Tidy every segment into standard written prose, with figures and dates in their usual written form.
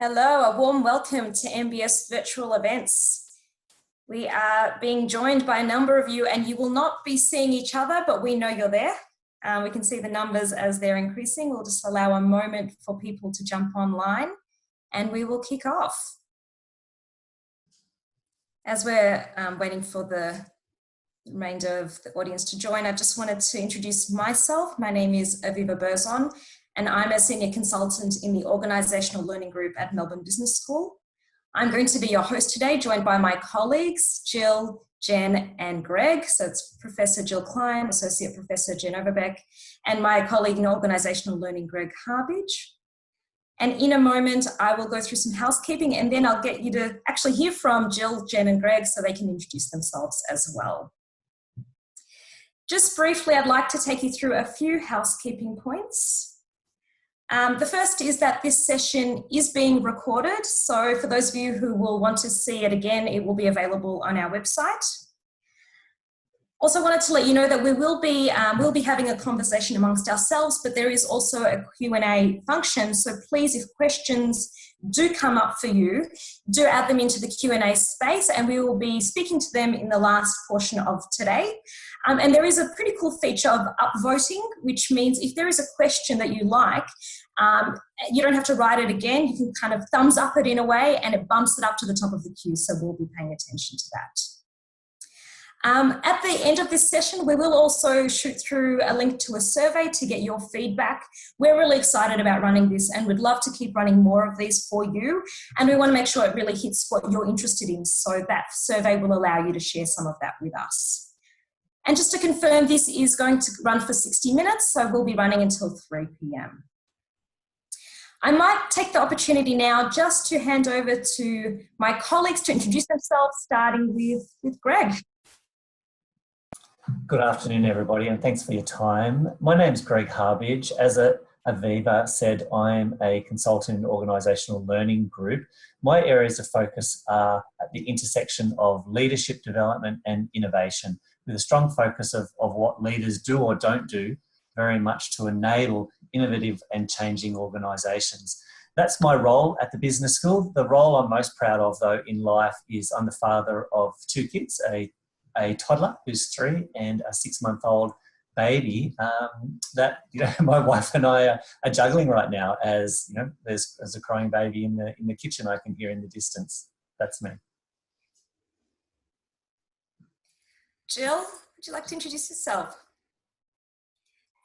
Hello, a warm welcome to MBS virtual events. We are being joined by a number of you, and you will not be seeing each other, but we know you're there. We can see the numbers as they're increasing. We'll just allow a moment for people to jump online and we will kick off. As we're waiting for the remainder of the audience to join, I just wanted to introduce myself. My name is Aviva Berzon, and I'm a senior consultant in the Organisational Learning Group at Melbourne Business School. I'm going to be your host today, joined by my colleagues, Jill, Jen, and Greg. So it's Professor Jill Klein, Associate Professor Jen Overbeck, and my colleague in Organisational Learning, Greg Harbidge. And in a moment, I will go through some housekeeping, and then I'll get you to actually hear from Jill, Jen, and Greg so they can introduce themselves as well. Just briefly, I'd like to take you through a few housekeeping points. The first is that this session is being recorded. So for those of you who will want to see it again, it will be available on our website. Also wanted to let you know that we'll be having a conversation amongst ourselves, but there is also a Q&A function. So please, if questions do come up for you, do add them into the Q&A space, and we will be speaking to them in the last portion of today. And there is a pretty cool feature of upvoting, which means if there is a question that you like, you don't have to write it again. You can kind of thumbs up it in a way, and it bumps it up to the top of the queue. So we'll be paying attention to that. At the end of this session, we will also shoot through a link to a survey to get your feedback. We're really excited about running this, and we'd love to keep running more of these for you. And we want to make sure it really hits what you're interested in. So that survey will allow you to share some of that with us. And just to confirm, this is going to run for 60 minutes, so we'll be running until 3 p.m. I might take the opportunity now just to hand over to my colleagues to introduce themselves, starting with Greg. Good afternoon, everybody, and thanks for your time. My name's Greg Harbidge. As Aviva said, I'm a consultant in Organisational Learning Group. My areas of focus are at the intersection of leadership development and innovation, with a strong focus of what leaders do or don't do, very much to enable innovative and changing organisations. That's my role at the business school. The role I'm most proud of, though, in life is I'm the father of 2 kids, a toddler who's 3 and a 6-month-old baby that my wife and I are juggling right now. As you know, there's a crying baby in the kitchen I can hear in the distance. That's me. Jill, would you like to introduce yourself?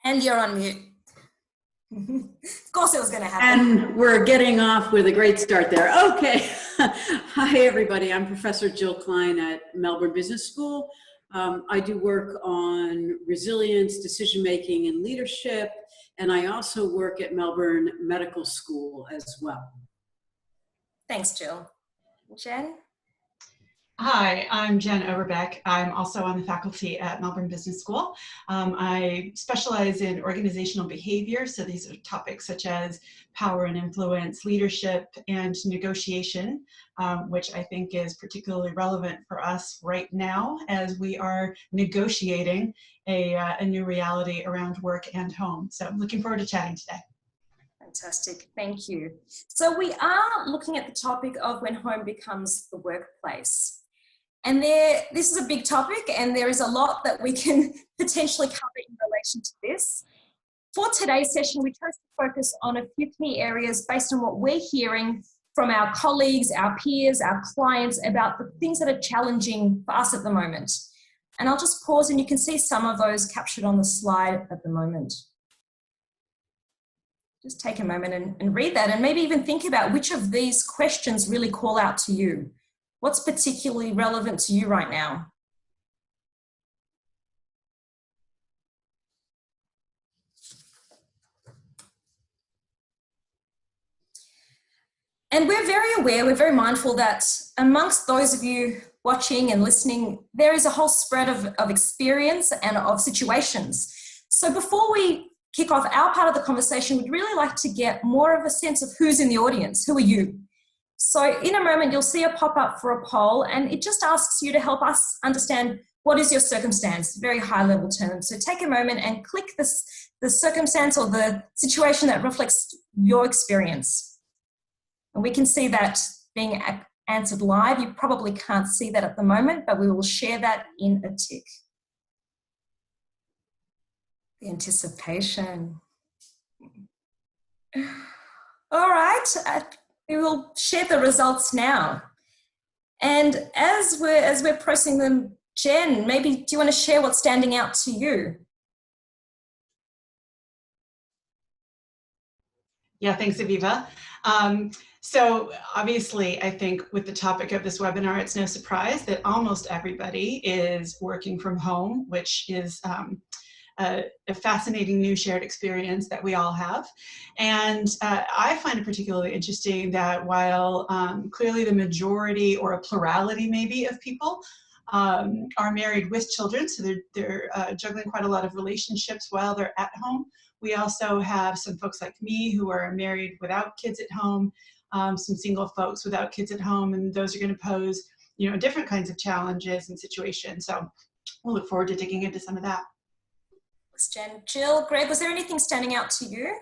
And you're on mute. Of course it was going to happen. And we're getting off with a great start there. Okay. Hi, everybody. I'm Professor Jill Klein at Melbourne Business School. I do work on resilience, decision-making, and leadership. And I also work at Melbourne Medical School as well. Thanks, Jill. Jen? Hi, I'm Jen Overbeck. I'm also on the faculty at Melbourne Business School. I specialize in organizational behavior, so these are topics such as power and influence, leadership, and negotiation, which I think is particularly relevant for us right now as we are negotiating a new reality around work and home. So I'm looking forward to chatting today. Fantastic, thank you. So we are looking at the topic of when home becomes the workplace. And this is a big topic, and there is a lot that we can potentially cover in relation to this. For today's session, we chose to focus on a few key areas based on what we're hearing from our colleagues, our peers, our clients about the things that are challenging for us at the moment. And I'll just pause, and you can see some of those captured on the slide at the moment. Just take a moment and read that, and maybe even think about which of these questions really call out to you. What's particularly relevant to you right now? And we're very aware, we're very mindful that amongst those of you watching and listening, there is a whole spread of experience and of situations. So before we kick off our part of the conversation, we'd really like to get more of a sense of who's in the audience. Who are you? So in a moment, you'll see a pop-up for a poll, and it just asks you to help us understand what is your circumstance, very high-level term. So take a moment and click the circumstance or the situation that reflects your experience. And we can see that being answered live. You probably can't see that at the moment, but we will share that in a tick. The anticipation. All right, we will share the results now. And as we're processing them, Jen, maybe do you want to share what's standing out to you? Yeah, thanks, Aviva. So obviously, I think with the topic of this webinar, it's no surprise that almost everybody is working from home, which is a fascinating new shared experience that we all have. And I find it particularly interesting that while clearly the majority or a plurality maybe of people are married with children, so they're juggling quite a lot of relationships while they're at home. We also have some folks like me who are married without kids at home, some single folks without kids at home, and those are going to pose, different kinds of challenges and situations. So we'll look forward to digging into some of that. Thanks, Jen. Jill, Greg, was there anything standing out to you?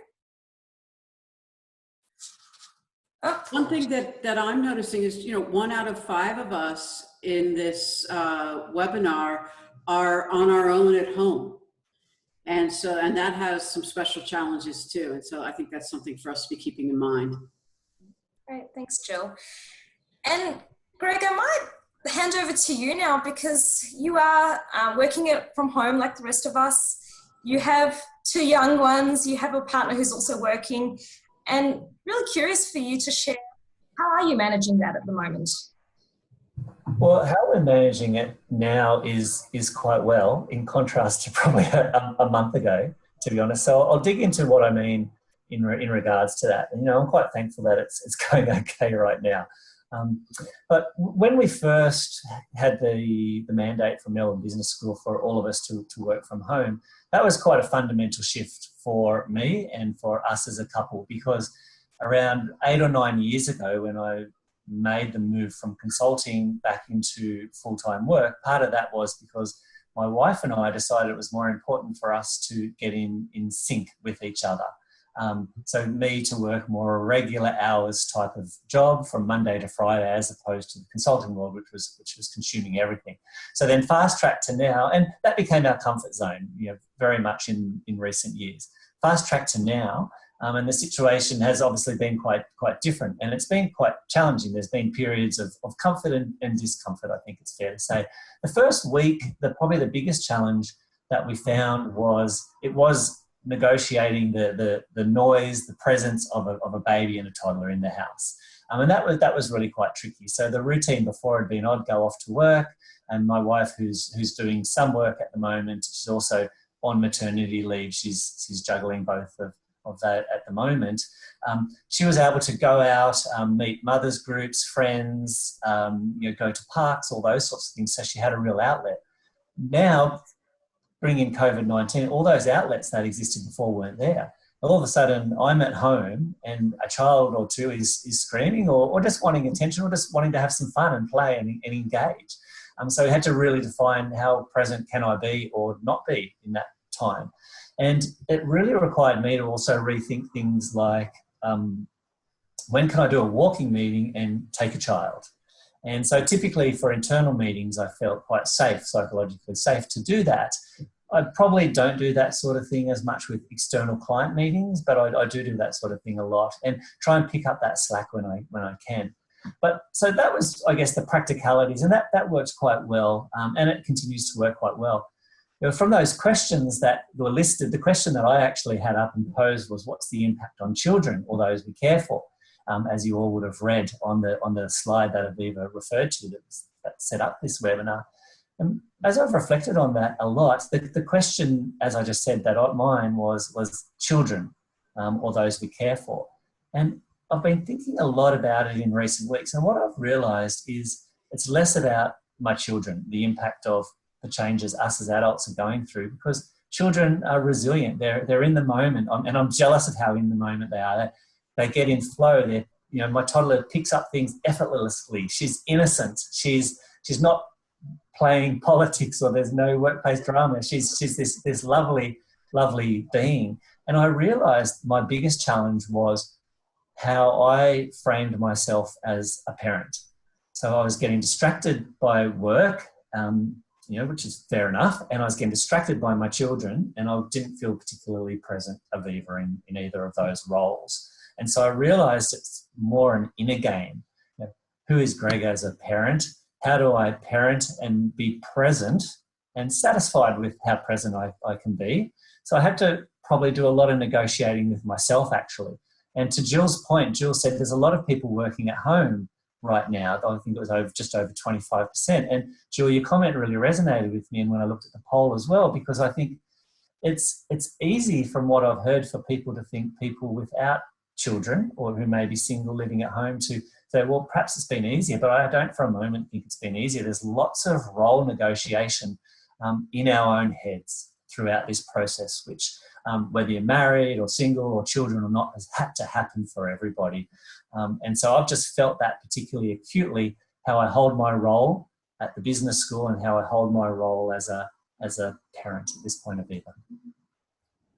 Oh. One thing that I'm noticing is, 1 out of 5 of us in this webinar are on our own at home. And that has some special challenges too. And so I think that's something for us to be keeping in mind. Great, thanks, Jill. And Greg, I might hand over to you now because you are working from home like the rest of us. You have 2 young ones, you have a partner who's also working, and really curious for you to share, how are you managing that at the moment? Well, how we're managing it now is quite well, in contrast to probably a month ago, to be honest. So I'll dig into what I mean in regards to that. And, I'm quite thankful that it's going okay right now. But when we first had the mandate from Melbourne Business School for all of us to work from home, that was quite a fundamental shift for me and for us as a couple, because around 8 or 9 years ago, when I made the move from consulting back into full-time work, part of that was because my wife and I decided it was more important for us to get in sync with each other. So me to work more regular hours type of job from Monday to Friday, as opposed to the consulting world, which was consuming everything. So then fast track to now, and that became our comfort zone, very much in recent years. Fast track to now, and the situation has obviously been quite different, and it's been quite challenging. There's been periods of comfort and discomfort, I think it's fair to say. The first week, probably the biggest challenge that we found was negotiating the noise, the presence of a baby and a toddler in the house. And that was really quite tricky. So the routine before had been I'd go off to work, and my wife, who's doing some work at the moment, she's also on maternity leave. She's juggling both of that at the moment. She was able to go out, meet mothers groups, friends, go to parks, all those sorts of things. So she had a real outlet. Now, bring in COVID-19, all those outlets that existed before weren't there. All of a sudden, I'm at home and a child or two is screaming or just wanting attention or just wanting to have some fun and play and engage. So we had to really define how present can I be or not be in that time. And it really required me to also rethink things like, when can I do a walking meeting and take a child? And so typically for internal meetings, I felt quite safe, psychologically safe to do that. I probably don't do that sort of thing as much with external client meetings, but I do that sort of thing a lot and try and pick up that slack when I can. But so that was, I guess, the practicalities, and that works quite well, and it continues to work quite well. From those questions that were listed, the question that I actually had up and posed was, what's the impact on children or those we care for? As you all would have read on the slide that Aviva referred to that set up this webinar. And as I've reflected on that a lot, the question, as I just said, that mine was children or those we care for. And I've been thinking a lot about it in recent weeks, and what I've realised is it's less about my children, the impact of the changes us as adults are going through, because children are resilient. They're in the moment, and I'm jealous of how in the moment they are. They get in flow. My toddler picks up things effortlessly. She's innocent. She's not playing politics, or there's no workplace drama. She's this lovely being. And I realised my biggest challenge was, how I framed myself as a parent. So I was getting distracted by work, which is fair enough, and I was getting distracted by my children, and I didn't feel particularly present, Aviva, in either of those roles. And so I realised it's more an inner game. Who is Greg as a parent? How do I parent and be present and satisfied with how present I can be? So I had to probably do a lot of negotiating with myself, actually. And to Jill's point, Jill said there's a lot of people working at home right now. I think it was just over 25%. And Jill, your comment really resonated with me, and when I looked at the poll as well, because I think it's easy from what I've heard for people to think people without children or who may be single living at home to say, well, perhaps it's been easier, but I don't for a moment think it's been easier. There's lots of role negotiation in our own heads throughout this process, which whether you're married or single or children or not, has had to happen for everybody. And so I've just felt that particularly acutely, how I hold my role at the business school and how I hold my role as a parent at this point of Aviva.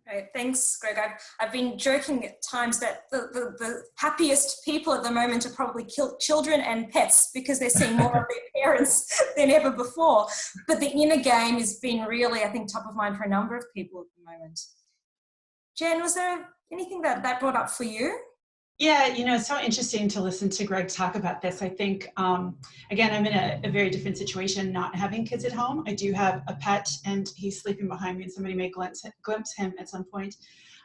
Great, thanks, Greg. I've been joking at times that the happiest people at the moment are probably children and pets, because they're seeing more of their parents than ever before. But the inner game has been really, I think, top of mind for a number of people at the moment. Jen, was there anything that brought up for you? Yeah, it's so interesting to listen to Greg talk about this. I think, again, I'm in a very different situation not having kids at home. I do have a pet, and he's sleeping behind me, and somebody may glimpse him at some point.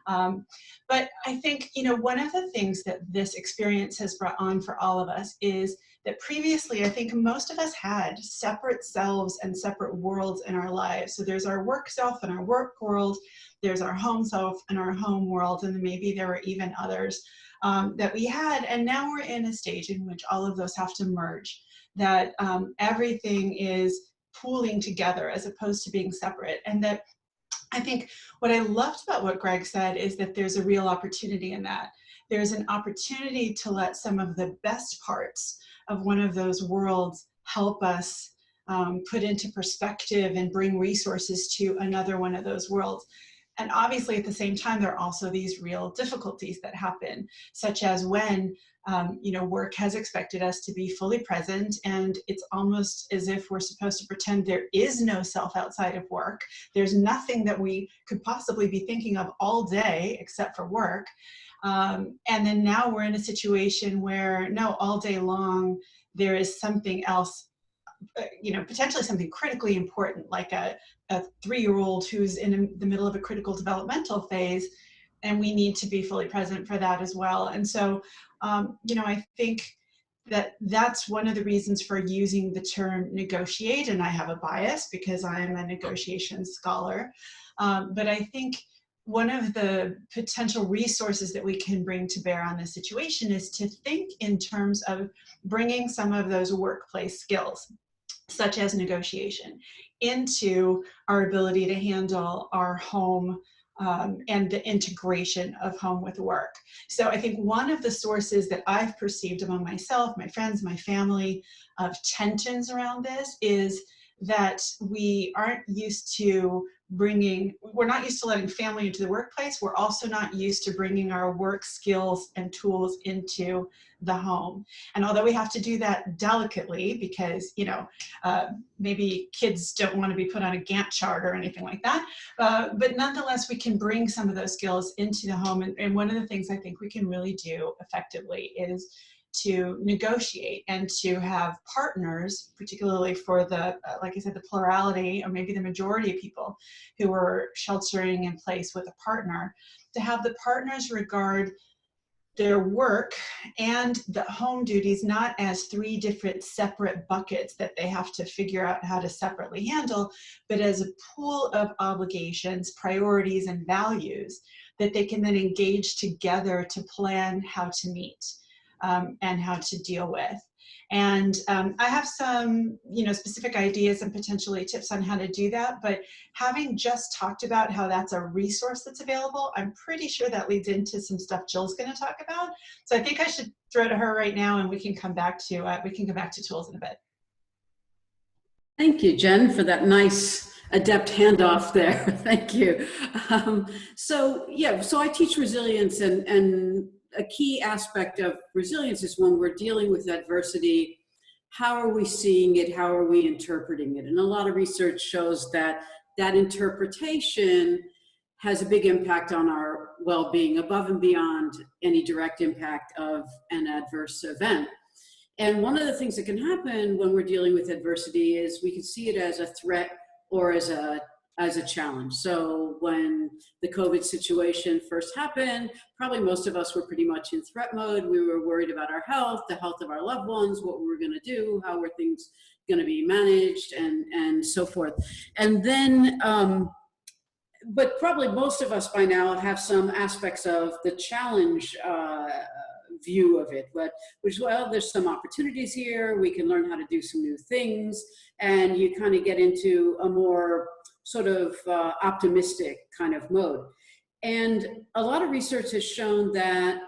But I think, one of the things that this experience has brought on for all of us is that previously, I think most of us had separate selves and separate worlds in our lives. So there's our work self and our work world, there's our home self and our home world, and maybe there were even others that we had. And now we're in a stage in which all of those have to merge, that everything is pooling together as opposed to being separate. And that I think what I loved about what Greg said is that there's a real opportunity in that. There's an opportunity to let some of the best parts of one of those worlds help us put into perspective and bring resources to another one of those worlds. And obviously at the same time, there are also these real difficulties that happen, such as when work has expected us to be fully present, and it's almost as if we're supposed to pretend there is no self outside of work. There's nothing that we could possibly be thinking of all day except for work. And then now we're in a situation where, no, all day long, there is something else, potentially something critically important, like a 3-year-old who's in the middle of a critical developmental phase, and we need to be fully present for that as well. And so, I think that that's one of the reasons for using the term negotiate, and I have a bias because I am a negotiation scholar, but I think one of the potential resources that we can bring to bear on this situation is to think in terms of bringing some of those workplace skills, such as negotiation, into our ability to handle our home and the integration of home with work. So I think one of the sources that I've perceived among myself, my friends, my family, of tensions around this is that we aren't used to we're not used to letting family into the workplace. We're also not used to bringing our work skills and tools into the home. And although we have to do that delicately because, maybe kids don't want to be put on a Gantt chart or anything like that, but nonetheless, we can bring some of those skills into the home. And one of the things I think we can really do effectively is to negotiate and to have partners, particularly for the, like I said, the plurality or maybe the majority of people who are sheltering in place with a partner, to have the partners regard their work and the home duties not as 3 different separate buckets that they have to figure out how to separately handle, but as a pool of obligations, priorities, and values that they can then engage together to plan how to meet. And how to deal with. And I have some, specific ideas and potentially tips on how to do that. But having just talked about how that's a resource that's available, I'm pretty sure that leads into some stuff Jill's going to talk about. So I think I should throw to her right now, and we can come back to tools in a bit. Thank you, Jen, for that nice adept handoff there. Thank you. So I teach resilience and a key aspect of resilience is when we're dealing with adversity, how are we seeing it? How are we interpreting it? And a lot of research shows that that interpretation has a big impact on our well-being above and beyond any direct impact of an adverse event. And one of the things that can happen when we're dealing with adversity is we can see it as a threat or as a challenge. So when the COVID situation first happened, probably most of us were pretty much in threat mode. We were worried about our health, the health of our loved ones, what we were going to do, how were things going to be managed, and so forth. And then, but probably most of us by now have some aspects of the challenge view of it, but which, well, there's some opportunities here, we can learn how to do some new things, and you kind of get into a more sort of optimistic kind of mode. And a lot of research has shown that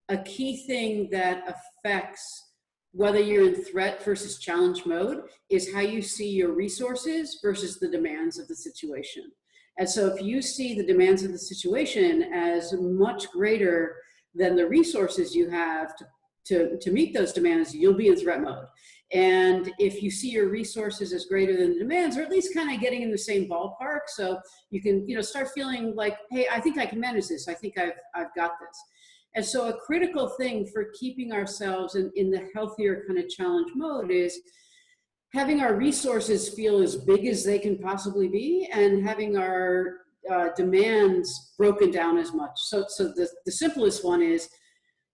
a key thing that affects whether you're in threat versus challenge mode is how you see your resources versus the demands of the situation. And so if you see the demands of the situation as much greater than the resources you have to meet those demands, you'll be in threat mode. And if you see your resources as greater than the demands, or at least kind of getting in the same ballpark, so you can, start feeling like, hey, I think I can manage this. I think I've got this. And so a critical thing for keeping ourselves in the healthier kind of challenge mode is having our resources feel as big as they can possibly be, and having our demands broken down as much. So the simplest one is,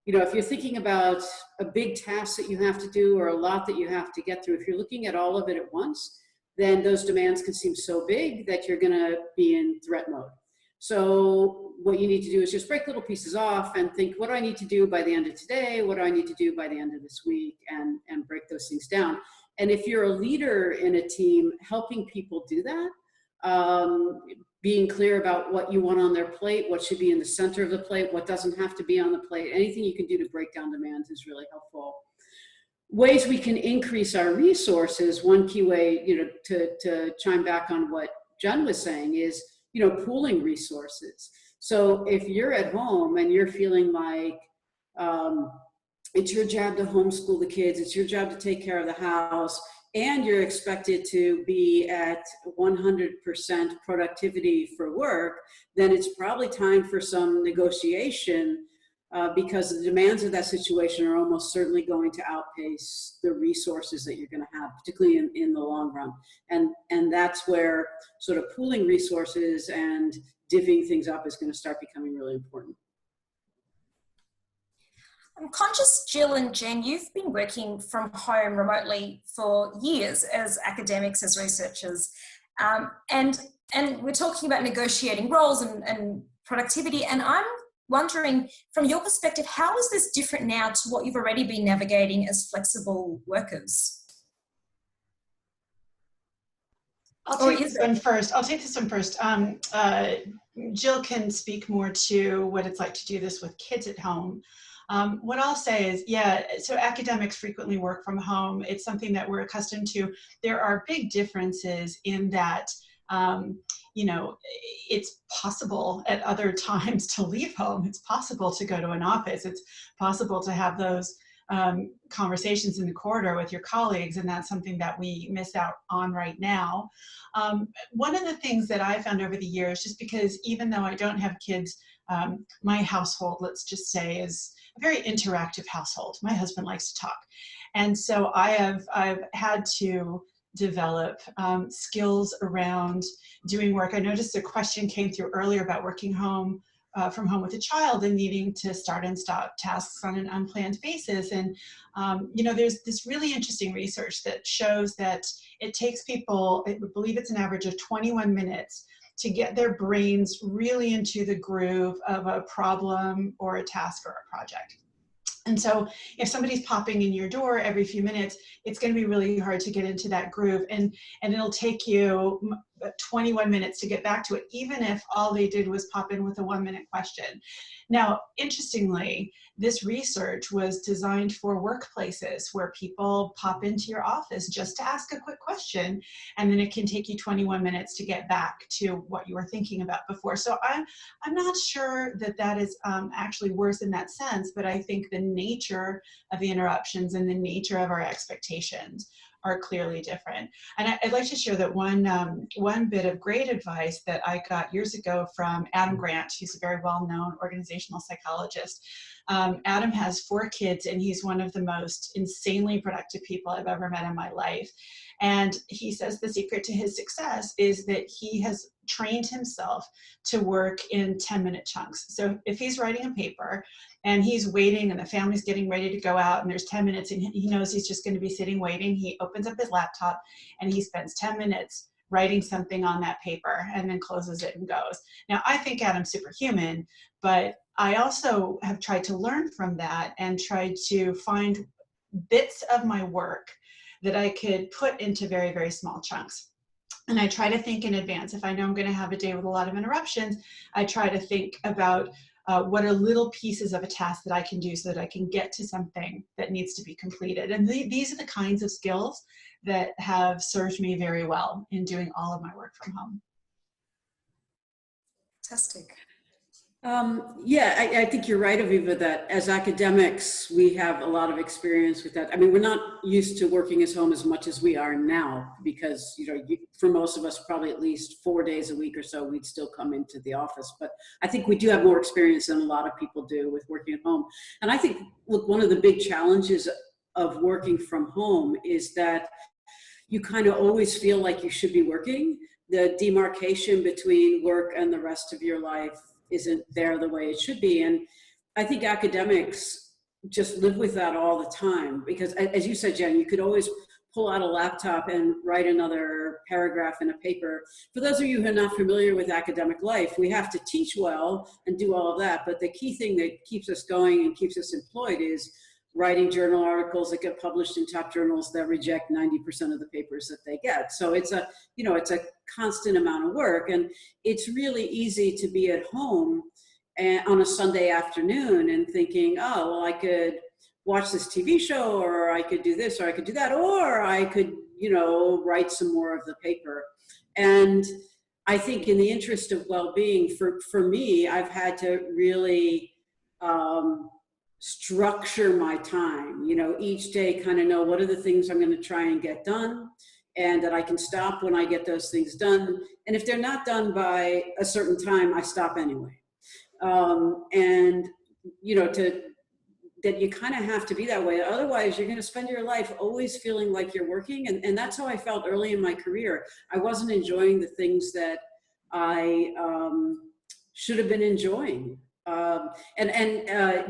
if you're thinking about a big task that you have to do or a lot that you have to get through, if you're looking at all of it at once, then those demands can seem so big that you're going to be in threat mode. So what you need to do is just break little pieces off and think, what do I need to do by the end of today? What do I need to do by the end of this week? And break those things down. And if you're a leader in a team, helping people do that, being clear about what you want on their plate, what should be in the center of the plate, what doesn't have to be on the plate, anything you can do to break down demands is really helpful. Ways we can increase our resources, one key way, to chime back on what Jen was saying is, pooling resources. So if you're at home and you're feeling like it's your job to homeschool the kids, it's your job to take care of the house, and you're expected to be at 100% productivity for work, then it's probably time for some negotiation because the demands of that situation are almost certainly going to outpace the resources that you're going to have, particularly in the long run. And that's where sort of pooling resources and divvying things up is going to start becoming really important. I'm conscious, Jill and Jen, you've been working from home remotely for years as academics, as researchers, and we're talking about negotiating roles and productivity, and I'm wondering, from your perspective, how is this different now to what you've already been navigating as flexible workers? I'll take this one first. Jill can speak more to what it's like to do this with kids at home. What I'll say is, so academics frequently work from home. It's something that we're accustomed to. There are big differences in that, it's possible at other times to leave home. It's possible to go to an office. It's possible to have those conversations in the corridor with your colleagues, and that's something that we miss out on right now. One of the things that I found over the years, just because even though I don't have kids, my household, let's just say, is a very interactive household. My husband likes to talk. And so I've had to develop skills around doing work. I noticed a question came through earlier about working from home with a child and needing to start and stop tasks on an unplanned basis. And, there's this really interesting research that shows that it takes people, I believe it's an average of 21 minutes to get their brains really into the groove of a problem or a task or a project. And so if somebody's popping in your door every few minutes, it's going to be really hard to get into that groove. And it'll take you 21 minutes to get back to it, even if all they did was pop in with a 1-minute question. Now, interestingly, this research was designed for workplaces where people pop into your office just to ask a quick question, and then it can take you 21 minutes to get back to what you were thinking about before. So I'm not sure that that is actually worse in that sense, but I think the nature of the interruptions and the nature of our expectations are clearly different. And I'd like to share that one bit of great advice that I got years ago from Adam Grant, who's a very well-known organizational psychologist. Adam has 4 kids, and he's one of the most insanely productive people I've ever met in my life. And he says the secret to his success is that he has trained himself to work in 10-minute chunks. So if he's writing a paper and he's waiting and the family's getting ready to go out and there's 10 minutes and he knows he's just going to be sitting waiting, he opens up his laptop and he spends 10 minutes writing something on that paper and then closes it and goes. Now, I think Adam's superhuman, but I also have tried to learn from that and tried to find bits of my work that I could put into very, very small chunks. And I try to think in advance. If I know I'm going to have a day with a lot of interruptions, I try to think about what are little pieces of a task that I can do so that I can get to something that needs to be completed. And these are the kinds of skills that have served me very well in doing all of my work from home. Fantastic. Yeah, I think you're right, Aviva, that as academics, we have a lot of experience with that. I mean, we're not used to working at home as much as we are now because, you know, for most of us, probably at least 4 days a week or so, we'd still come into the office. But I think we do have more experience than a lot of people do with working at home. And I think, look, one of the big challenges of working from home is that you kind of always feel like you should be working. The demarcation between work and the rest of your life isn't there the way it should be. And I think academics just live with that all the time because, as you said, Jen, you could always pull out a laptop and write another paragraph in a paper. For those of you who are not familiar with academic life, we have to teach well and do all of that. But the key thing that keeps us going and keeps us employed is writing journal articles that get published in top journals that reject 90% of the papers that they get. So it's a, you know, it's a constant amount of work, and it's really easy to be at home and on a Sunday afternoon and thinking, oh, well, I could watch this TV show, or I could do this, or I could do that, or I could, you know, write some more of the paper. And I think in the interest of well-being, for me, I've had to really structure my time, you know, each day kind of know what are the things I'm going to try and get done, and that I can stop when I get those things done. And if they're not done by a certain time, I stop anyway. And, you know, that you kind of have to be that way. Otherwise, you're going to spend your life always feeling like you're working. And that's how I felt early in my career. I wasn't enjoying the things that I should have been enjoying.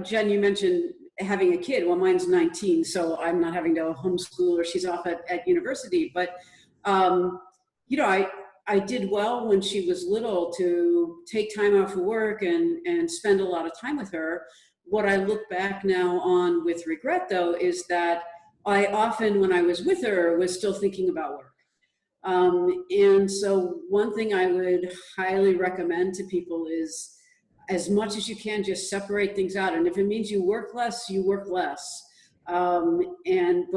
Jen, you mentioned having a kid. Well, mine's 19, so I'm not having to homeschool her. She's off at university. But, you know, I did well when she was little to take time off of work and spend a lot of time with her. What I look back now on with regret, though, is that I often, when I was with her, was still thinking about work. And so one thing I would highly recommend to people is, as much as you can, just separate things out. And if it means you work less, you work less. But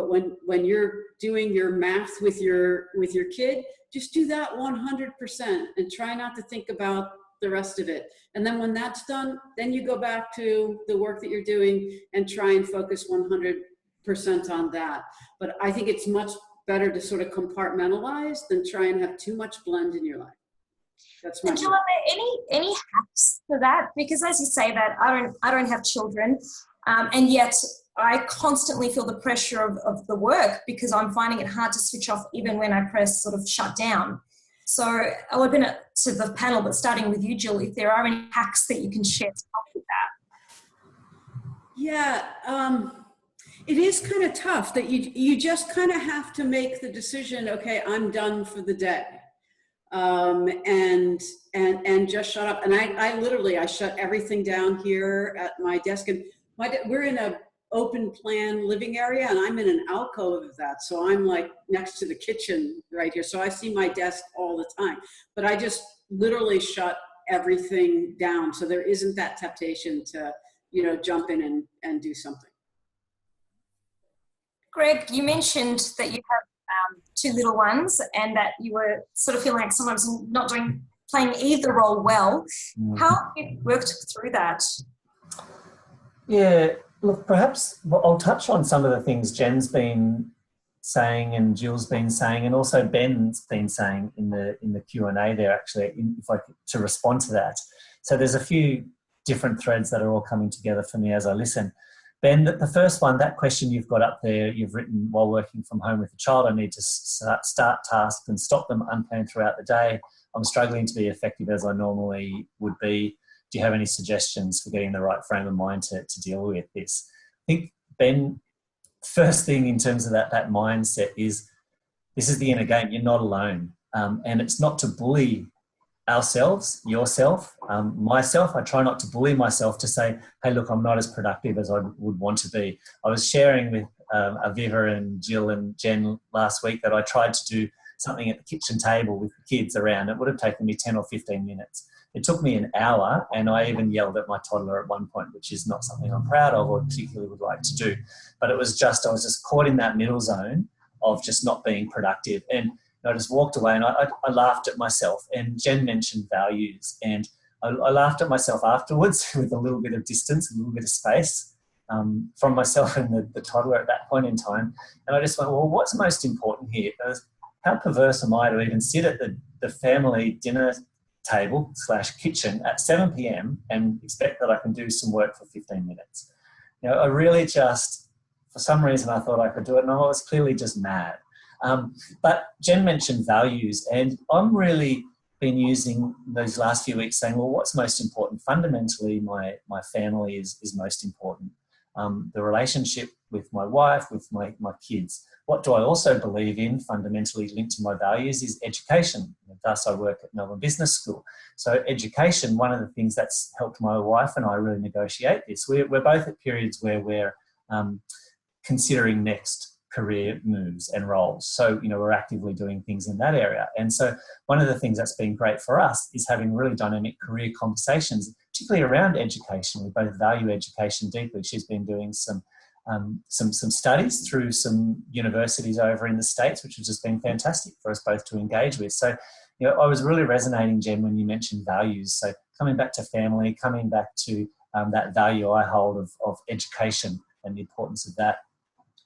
when you're doing your math with your kid, just do that 100% and try not to think about the rest of it. And then when that's done, then you go back to the work that you're doing and try and focus 100% on that. But I think it's much better to sort of compartmentalize than try and have too much blend in your life. That's my Jill, are there any hacks for that? Because as you say that, I don't have children, and yet I constantly feel the pressure of the work because I'm finding it hard to switch off even when I press sort of shut down. So I'll open it to the panel, but starting with you, Jill, if there are any hacks that you can share to help with that. Yeah, it is kind of tough that you just kind of have to make the decision, okay, I'm done for the day. And just shut up. And I literally shut everything down here at my desk. And we're in a open plan living area, and I'm in an alcove of that. So I'm like next to the kitchen right here. So I see my desk all the time, but I just literally shut everything down. So there isn't that temptation to, you know, jump in and do something. Greg, you mentioned that you have 2 little ones and that you were sort of feeling like sometimes not playing either role well. How have you worked through that? Yeah, look, perhaps I'll touch on some of the things Jen's been saying and Jill's been saying, and also Ben's been saying in the Q&A there, actually, if I could, to respond to that. So there's a few different threads that are all coming together for me as I listen. Ben, the first one, that question you've got up there, you've written, while working from home with a child, I need to start tasks and stop them unplanned throughout the day. I'm struggling to be effective as I normally would be. Do you have any suggestions for getting the right frame of mind to deal with this? I think, Ben, first thing in terms of that mindset is this is the inner game. You're not alone. And it's not to bully ourselves, yourself, myself. I try not to bully myself to say, hey, look, I'm not as productive as I would want to be. I was sharing with Aviva and Jill and Jen last week that I tried to do something at the kitchen table with the kids around. It would have taken me 10 or 15 minutes. It took me an hour, and I even yelled at my toddler at one point, which is not something I'm proud of or particularly would like to do. But I was just caught in that middle zone of just not being productive. And I just walked away and I laughed at myself. And Jen mentioned values, and I laughed at myself afterwards with a little bit of distance, a little bit of space from myself and the toddler at that point in time. And I just went, well, what's most important here? How perverse am I to even sit at the family dinner table / kitchen at 7 p.m. and expect that I can do some work for 15 minutes? You know, I really just, for some reason, I thought I could do it, and I was clearly just mad. But Jen mentioned values, and I'm really been using those last few weeks saying, well, what's most important? Fundamentally, my family is most important. The relationship with my wife, with my kids. What do I also believe in, fundamentally linked to my values, is education. Thus, I work at Melbourne Business School. So education, one of the things that's helped my wife and I really negotiate this. We're both at periods where we're considering next career moves and roles. So, you know, we're actively doing things in that area. And so one of the things that's been great for us is having really dynamic career conversations, particularly around education. We both value education deeply. She's been doing some studies through some universities over in the States, which has just been fantastic for us both to engage with. So, you know, I was really resonating, Jen, when you mentioned values. So coming back to family, coming back to that value I hold of education and the importance of that.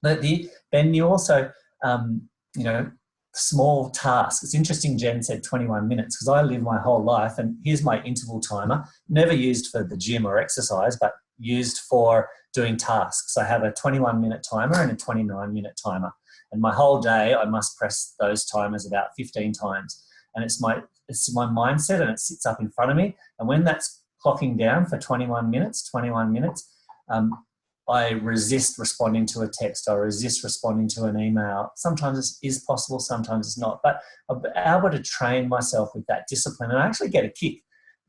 But Ben, you also, you know, small tasks. It's interesting Jen said 21 minutes because I live my whole life, and here's my interval timer, never used for the gym or exercise, but used for doing tasks. I have a 21-minute timer and a 29-minute timer. And my whole day, I must press those timers about 15 times. And it's my mindset, and it sits up in front of me. And when that's clocking down for 21 minutes, I resist responding to a text. I resist responding to an email. Sometimes it is possible, sometimes it's not. But I'm able to train myself with that discipline, and I actually get a kick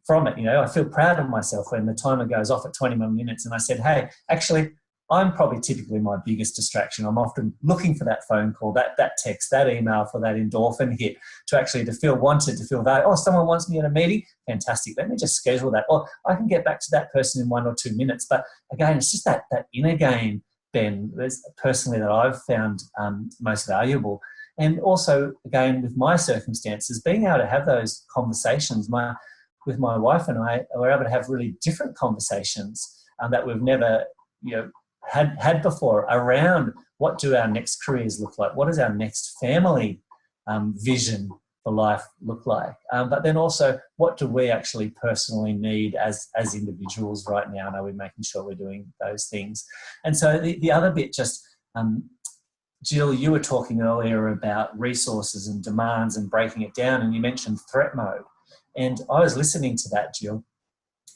from it. You know, I feel proud of myself when the timer goes off at 21 minutes and I said, hey, actually, I'm probably typically my biggest distraction. I'm often looking for that phone call, that text, that email for that endorphin hit to feel wanted, to feel valued. Oh, someone wants me in a meeting? Fantastic. Let me just schedule that. Or I can get back to that person in 1 or 2 minutes. But again, it's just that inner game, Ben, personally that I've found most valuable. And also, again, with my circumstances, being able to have those conversations, with my wife and I, we're able to have really different conversations that we've never, you know, had before around what do our next careers look like? What does our next family vision for life look like? But then also, what do we actually personally need as individuals right now? And are we making sure we're doing those things? And so the other bit, just Jill, you were talking earlier about resources and demands and breaking it down, and you mentioned threat mode. And I was listening to that, Jill.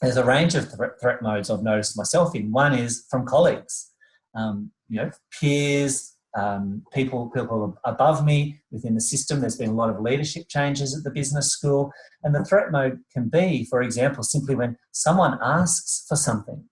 There's a range of threat modes I've noticed myself in. One is from colleagues, you know, peers, people above me within the system. There's been a lot of leadership changes at the business school. And the threat mode can be, for example, simply when someone asks for something.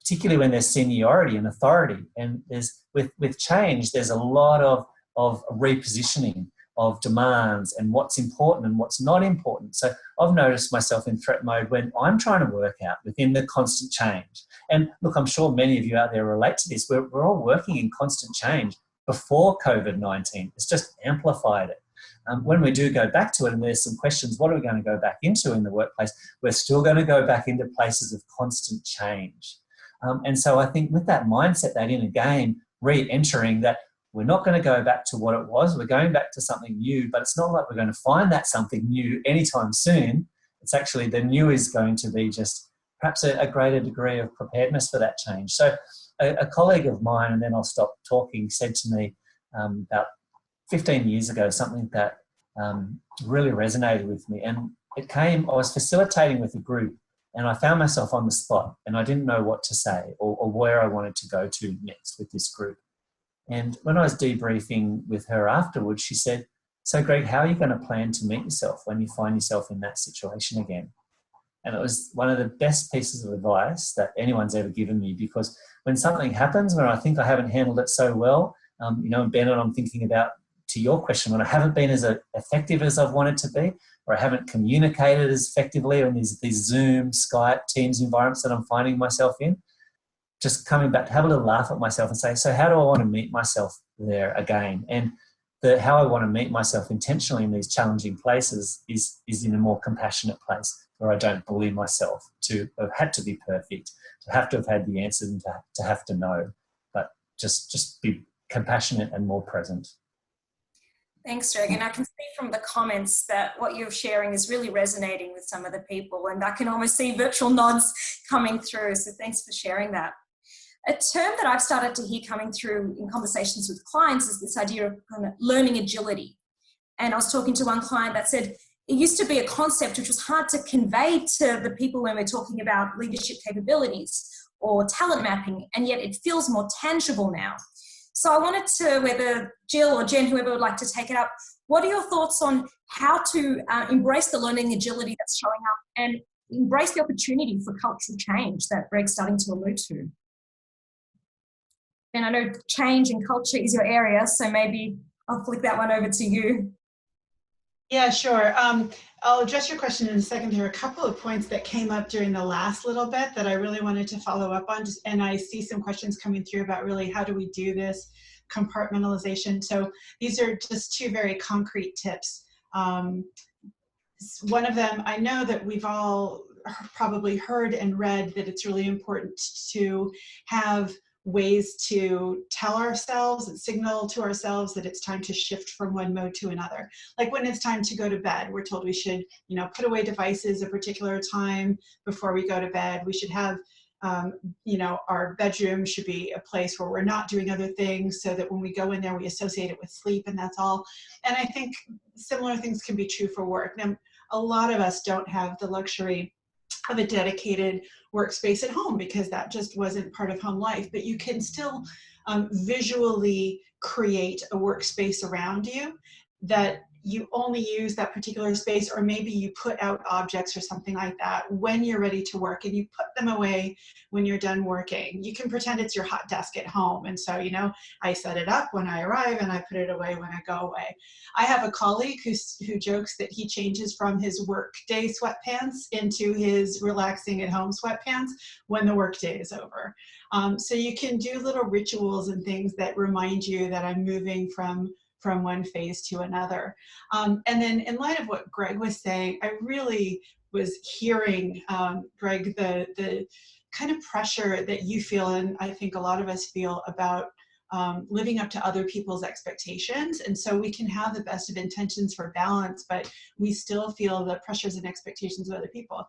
particularly when there's seniority and authority. And there's with change, there's a lot of repositioning of demands and what's important and what's not important. So I've noticed myself in threat mode when I'm trying to work out within the constant change. And look, I'm sure many of you out there relate to this. We're all working in constant change before COVID-19. It's just amplified it. When we do go back to it and there's some questions, what are we going to go back into in the workplace? We're still going to go back into places of constant change. And so I think with that mindset, that inner game, re-entering that, we're not going to go back to what it was. We're going back to something new, but it's not like we're going to find that something new anytime soon. It's actually the new is going to be just perhaps a greater degree of preparedness for that change. So a colleague of mine, and then I'll stop talking, said to me about 15 years ago something that really resonated with me. And it came, I was facilitating with a group and I found myself on the spot and I didn't know what to say or where I wanted to go to next with this group. And when I was debriefing with her afterwards, she said, so Greg, how are you going to plan to meet yourself when you find yourself in that situation again? And it was one of the best pieces of advice that anyone's ever given me, because when something happens, when I think I haven't handled it so well, and Ben, and I'm thinking about, to your question, when I haven't been as effective as I've wanted to be, or I haven't communicated as effectively on these Zoom, Skype, Teams environments that I'm finding myself in, just coming back to have a little laugh at myself and say, so how do I want to meet myself there again? And how I want to meet myself intentionally in these challenging places is in a more compassionate place where I don't bully myself to have had to be perfect, to have had the answers and to have to know, but just be compassionate and more present. Thanks, Greg. And I can see from the comments that what you're sharing is really resonating with some of the people, and I can almost see virtual nods coming through. So thanks for sharing that. A term that I've started to hear coming through in conversations with clients is this idea of kind of learning agility. And I was talking to one client that said it used to be a concept which was hard to convey to the people when we're talking about leadership capabilities or talent mapping, and yet it feels more tangible now. So I wanted to, whether Jill or Jen, whoever would like to take it up, what are your thoughts on how to embrace the learning agility that's showing up and embrace the opportunity for cultural change that Greg's starting to allude to? And I know change and culture is your area, so maybe I'll flick that one over to you. Yeah, sure. I'll address your question in a second. There are a couple of points that came up during the last little bit that I really wanted to follow up on. And I see some questions coming through about really how do we do this compartmentalization. So these are just two very concrete tips. One of them, I know that we've all probably heard and read that it's really important to have ways to tell ourselves and signal to ourselves that it's time to shift from one mode to another. Like when it's time to go to bed, we're told we should, put away devices a particular time before we go to bed. We should have, our bedroom should be a place where we're not doing other things so that when we go in there, we associate it with sleep and that's all. And I think similar things can be true for work. Now, a lot of us don't have the luxury of a dedicated workspace at home because that just wasn't part of home life, but you can still visually create a workspace around you that you only use that particular space, or maybe you put out objects or something like that when you're ready to work and you put them away when you're done working. You can pretend it's your hot desk at home. And so, I set it up when I arrive and I put it away when I go away. I have a colleague who jokes that he changes from his workday sweatpants into his relaxing at home sweatpants when the workday is over. So you can do little rituals and things that remind you that I'm moving from one phase to another. And then in light of what Greg was saying, I really was hearing, Greg, the kind of pressure that you feel, and I think a lot of us feel, about living up to other people's expectations. And so we can have the best of intentions for balance, but we still feel the pressures and expectations of other people.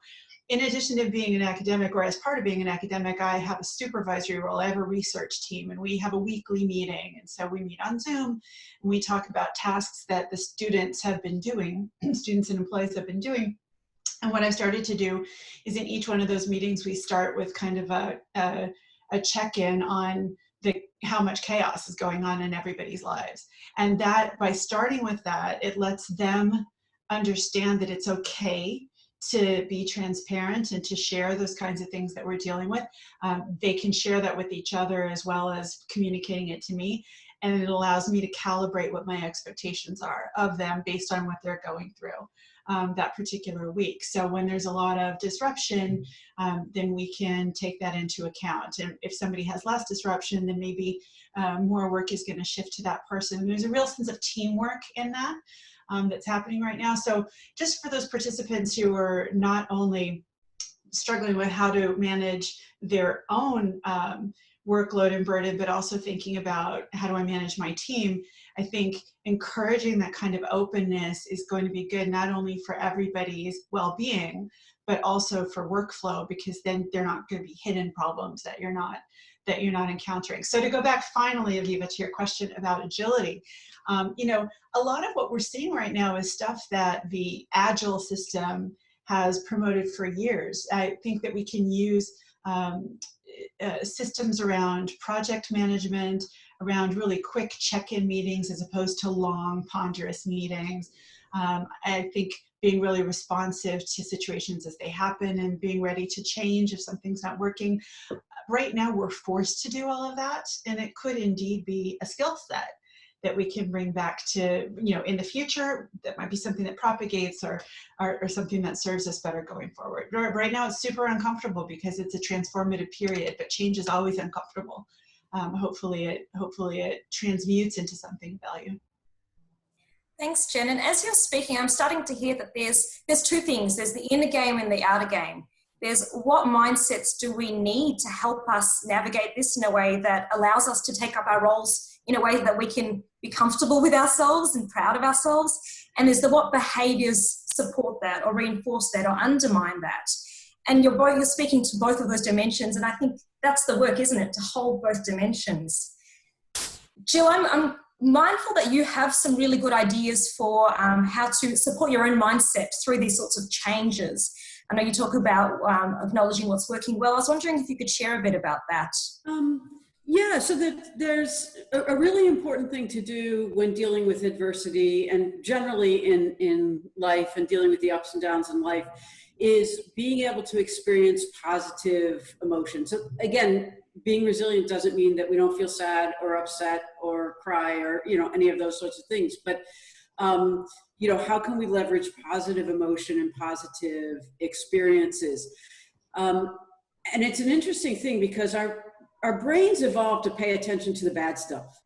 In addition to being an academic, or as part of being an academic, I have a supervisory role. I have a research team, and we have a weekly meeting. And so we meet on Zoom, and we talk about tasks that the students have been doing, students and employees have been doing. And what I started to do is in each one of those meetings, we start with kind of a check-in on how much chaos is going on in everybody's lives. And that by starting with that, it lets them understand that it's okay to be transparent and to share those kinds of things that we're dealing with. They can share that with each other as well as communicating it to me. And it allows me to calibrate what my expectations are of them based on what they're going through that particular week. So when there's a lot of disruption, then we can take that into account. And if somebody has less disruption, then maybe more work is going to shift to that person. And there's a real sense of teamwork in that that's happening right now. So just for those participants who are not only struggling with how to manage their own workload and burden, but also thinking about how do I manage my team, I think encouraging that kind of openness is going to be good, not only for everybody's well-being, but also for workflow, because then they're not going to be hidden problems that you're not encountering. So to go back finally, Aviva, to your question about agility, you know, a lot of what we're seeing right now is stuff that the Agile system has promoted for years. I think that we can use systems around project management, around really quick check-in meetings as opposed to long, ponderous meetings. I think being really responsive to situations as they happen and being ready to change if something's not working. Right now, we're forced to do all of that, and it could indeed be a skill set that we can bring back to, you know, in the future. That might be something that propagates or something that serves us better going forward. Right now, it's super uncomfortable because it's a transformative period, but change is always uncomfortable. Hopefully it transmutes into something of value. Thanks, Jen. And as you're speaking, I'm starting to hear that there's two things. There's the inner game and the outer game. There's what mindsets do we need to help us navigate this in a way that allows us to take up our roles in a way that we can be comfortable with ourselves and proud of ourselves. And there's the what behaviors support that or reinforce that or undermine that. And you're speaking to both of those dimensions. And I think that's the work, isn't it? To hold both dimensions. Jill, I'm mindful that you have some really good ideas for how to support your own mindset through these sorts of changes. I know you talk about acknowledging what's working well. I was wondering if you could share a bit about that. Yeah, so there's a really important thing to do when dealing with adversity and generally in life and dealing with the ups and downs in life is being able to experience positive emotions. So again, being resilient doesn't mean that we don't feel sad or upset or cry or, you know, any of those sorts of things. But, you know, how can we leverage positive emotion and positive experiences? And it's an interesting thing because our brains evolved to pay attention to the bad stuff.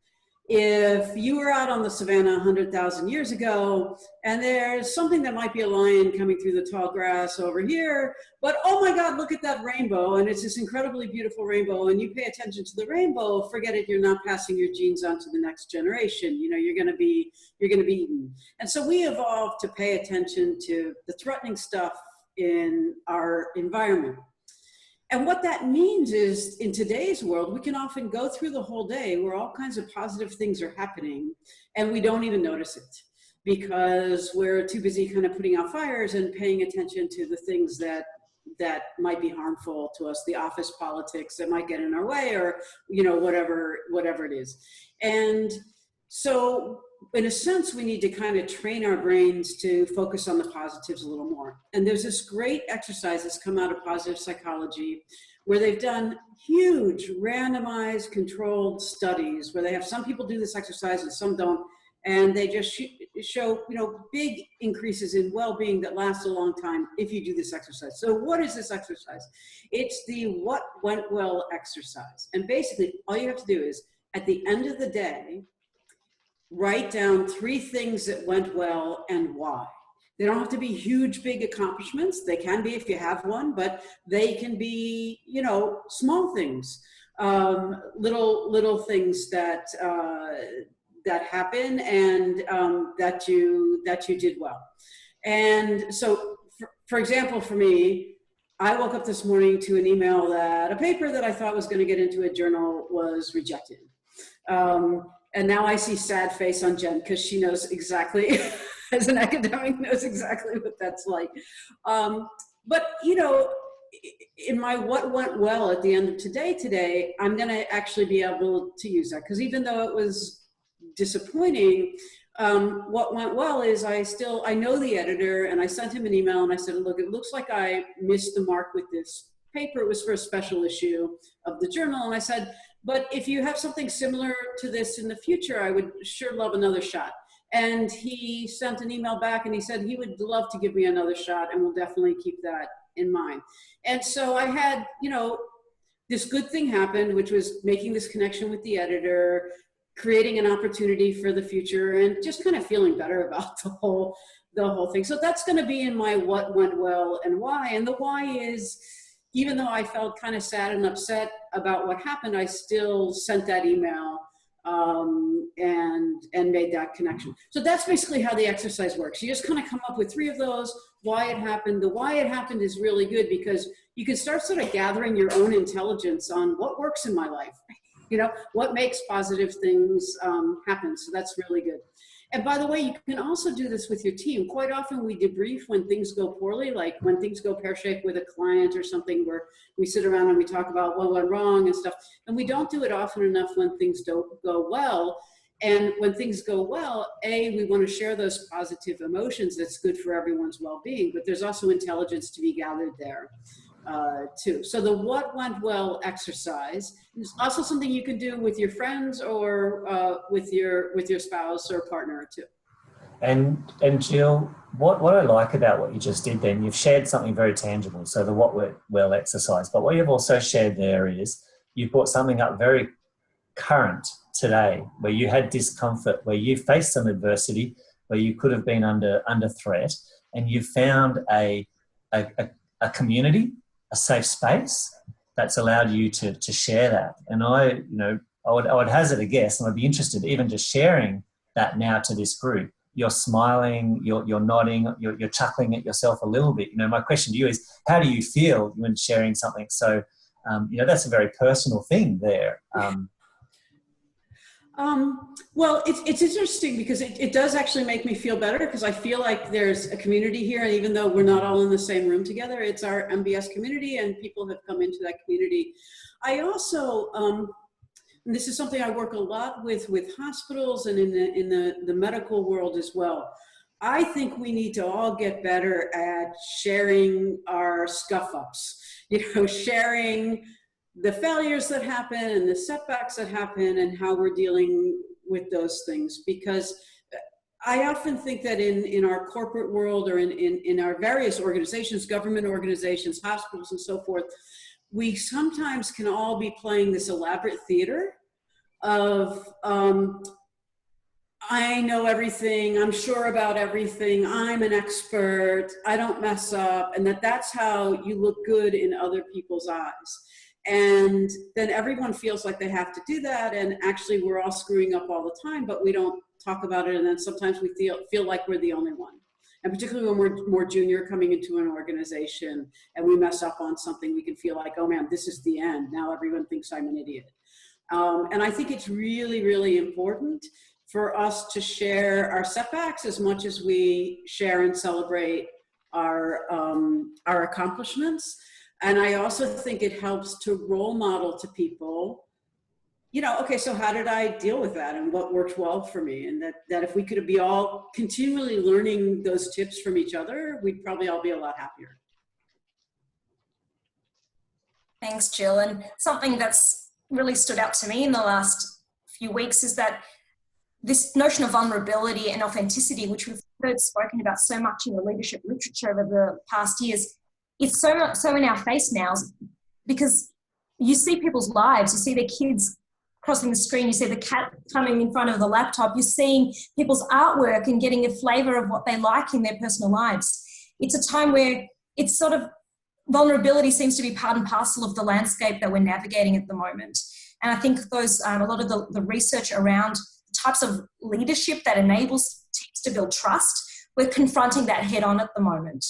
If you were out on the savannah 100,000 years ago and there's something that might be a lion coming through the tall grass over here, but oh my God, look at that rainbow, and it's this incredibly beautiful rainbow, and you pay attention to the rainbow, forget it, you're not passing your genes on to the next generation. You know, you're gonna be eaten. And so we evolved to pay attention to the threatening stuff in our environment. And what that means is in today's world, we can often go through the whole day where all kinds of positive things are happening and we don't even notice it because we're too busy kind of putting out fires and paying attention to the things that might be harmful to us, the office politics that might get in our way or, you know, whatever it is. And so in a sense, we need to kind of train our brains to focus on the positives a little more. And there's this great exercise that's come out of positive psychology where they've done huge randomized controlled studies where they have some people do this exercise and some don't. And they just show, you know, big increases in well-being that last a long time if you do this exercise. So what is this exercise? It's the what went well exercise. And basically all you have to do is at the end of the day, write down 3 things that went well and why. They don't have to be huge, big accomplishments. They can be if you have one, but they can be, you know, small things, little things that happen and that you did well. And so, for example, for me, I woke up this morning to an email that a paper that I thought was going to get into a journal was rejected. And now I see sad face on Jen because she knows exactly, as an academic, knows exactly what that's like. But, you know, in my what went well at the end of today, I'm going to actually be able to use that because even though it was disappointing, what went well is I know the editor, and I sent him an email and I said, look, it looks like I missed the mark with this paper. It was for a special issue of the journal. And I said, but if you have something similar to this in the future, I would sure love another shot. And he sent an email back and he said he would love to give me another shot, and we'll definitely keep that in mind. And so I had, this good thing happened, which was making this connection with the editor, creating an opportunity for the future, and just kind of feeling better about the whole thing. So that's going to be in my what went well and why. And the why is, even though I felt kind of sad and upset about what happened, I still sent that email and made that connection. So that's basically how the exercise works. You just kind of come up with 3 of those, why it happened. The why it happened is really good because you can start sort of gathering your own intelligence on what works in my life, what makes positive things happen. So that's really good. And by the way, you can also do this with your team. Quite often we debrief when things go poorly, like when things go pear-shaped with a client or something, where we sit around and we talk about what went wrong and stuff. And we don't do it often enough when things don't go well. And when things go well, we want to share those positive emotions. That's good for everyone's well-being, but there's also intelligence to be gathered there too. So the what went well exercise is also something you can do with your friends or with your spouse or partner too. And Jill, what I like about what you just did then, you've shared something very tangible, so the what went well exercise, but what you've also shared there is you've brought something up very current today, where you had discomfort, where you faced some adversity, where you could have been under threat, and you found a community, a safe space that's allowed you to share that. And I would hazard a guess, and I'd be interested even just sharing that now to this group. You're smiling, you're nodding, you're chuckling at yourself a little bit. My question to you is, how do you feel when sharing something? So, that's a very personal thing there. Well, it's interesting because it does actually make me feel better, because I feel like there's a community here, and even though we're not all in the same room together, it's our MBS community and people have come into that community. I also, and this is something I work a lot with hospitals and in the medical world as well. I think we need to all get better at sharing our scuff-ups, sharing the failures that happen and the setbacks that happen and how we're dealing with those things. Because I often think that in our corporate world or in our various organizations, government organizations, hospitals and so forth, we sometimes can all be playing this elaborate theater of I know everything, I'm sure about everything, I'm an expert, I don't mess up, and that's how you look good in other people's eyes. And then everyone feels like they have to do that, and actually we're all screwing up all the time, but we don't talk about it, and then sometimes we feel like we're the only one. And particularly when we're more junior coming into an organization and we mess up on something, we can feel like, oh man, this is the end. Now everyone thinks I'm an idiot. And I think it's really, really important for us to share our setbacks as much as we share and celebrate our accomplishments. And I also think it helps to role model to people, okay, so how did I deal with that and what worked well for me? And that if we could be all continually learning those tips from each other, we'd probably all be a lot happier. Thanks, Jill. And something that's really stood out to me in the last few weeks is that this notion of vulnerability and authenticity, which we've heard spoken about so much in the leadership literature over the past years, it's so in our face now, because you see people's lives, you see their kids crossing the screen, you see the cat coming in front of the laptop, you're seeing people's artwork and getting a flavor of what they like in their personal lives. It's a time where it's sort of, vulnerability seems to be part and parcel of the landscape that we're navigating at the moment. And I think those, a lot of the research around types of leadership that enables teams to build trust, we're confronting that head on at the moment.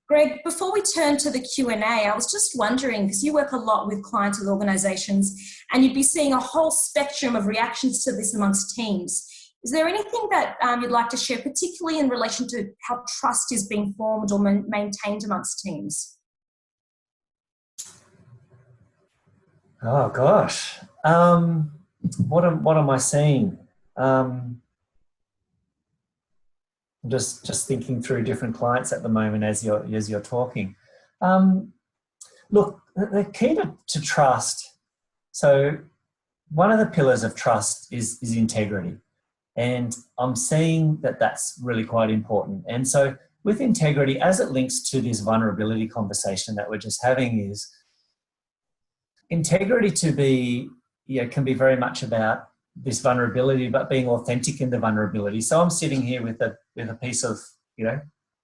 Greg, before we turn to the Q&A, I was just wondering, because you work a lot with clients and organisations, and you'd be seeing a whole spectrum of reactions to this amongst teams. Is there anything that you'd like to share, particularly in relation to how trust is being formed or maintained amongst teams? Oh gosh, what am I seeing? I'm just thinking through different clients at the moment as you're talking. Look, the key to trust. So one of the pillars of trust is integrity. And I'm seeing that that's really quite important. And so with integrity, as it links to this vulnerability conversation that we're just having, is integrity can be very much about this vulnerability, but being authentic in the vulnerability. So I'm sitting here with a piece of,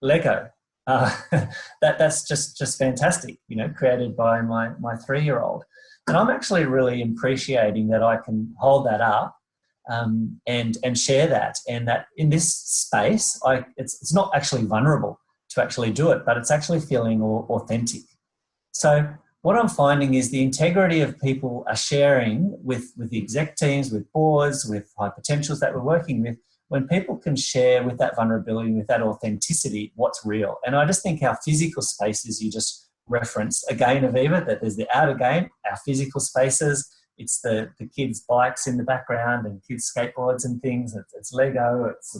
Lego. That's just fantastic, created by my 3-year-old. And I'm actually really appreciating that I can hold that up and share that, and that in this space, it's not actually vulnerable to actually do it, but it's actually feeling authentic. So what I'm finding is the integrity of people are sharing with the exec teams, with boards, with high potentials that we're working with, when people can share with that vulnerability, with that authenticity, what's real. And I just think our physical spaces, you just referenced again, Aviva, that there's the outer game, our physical spaces. It's the kids' bikes in the background and kids' skateboards and things. It's Lego. It's